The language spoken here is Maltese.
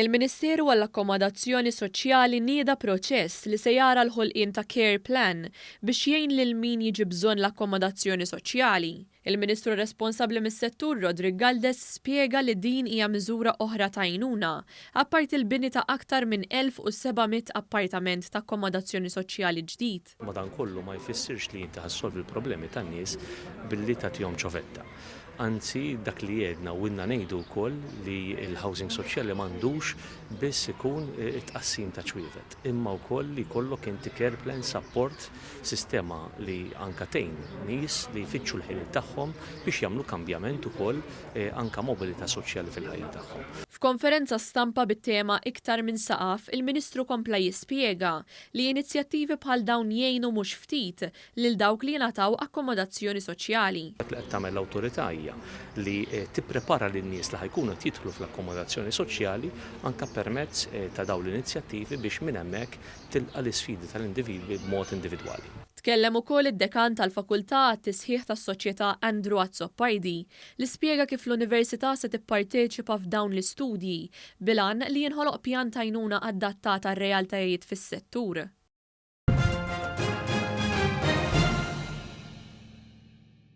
Il-Ministeru għall-Akkomodazzjoni Soċjali nieda proċess li se jara l-ħolqien ta' care plan biex jgħin lil min jiġi bżonn l-akkomodazzjoni soċjali. Il-Ministru responsabbli mis-settur Roderick Galdes spjega li din hija miżura oħra ta' għajnuna, apparti l-bini ta' aktar minn 1700 appartament ta' akkomodazzjoni soċjali ġdid. Madankollu ma jfissirx li inti ħassolvi l-problemi tan-nies billi tagħtihom ċovetta. Anzi, dak li jedna u inna ngħidu wkoll li l-housing soċjali m'għandux biss ikun it-tqassim taċ-ċwievet, imma wkoll li jkollok inti care plan support sistema li anka tgħin nies li jfittxu l-ħiliet tagħhom biex jagħmlu kambjament ukoll anka mobilità soċjali fil-ħajja tagħhom. F'konferenza stampa bit-tema iktar minn saqaf, il-Ministru kompla jispjega li inizjattivi bħal dawn jgħinu mhux ftit lil dawk li jingħataw akkomodazzjoni soċjali. Dak li qed tagħmel l-Awtorità li tipprepara lin-nies li ħajkunu qed jidħlu fl-akkomodazzjoni soċjali anke permezz ta' dawn l-inizjattivi biex minn hemmhekk tilqa' l-isfidi tal-individwi b'mod individwali. Tkellem ukoll id-dekan tal-Fakultà għat-Tisħiħ tas-Soċjetà Andrew Azzoppardi li spjega kif l-Università se tipparteċipa f'dawn l-istudji bilan li jinħoloq pjan ta' għajnuna adattata għar-realtajiet fis-settur.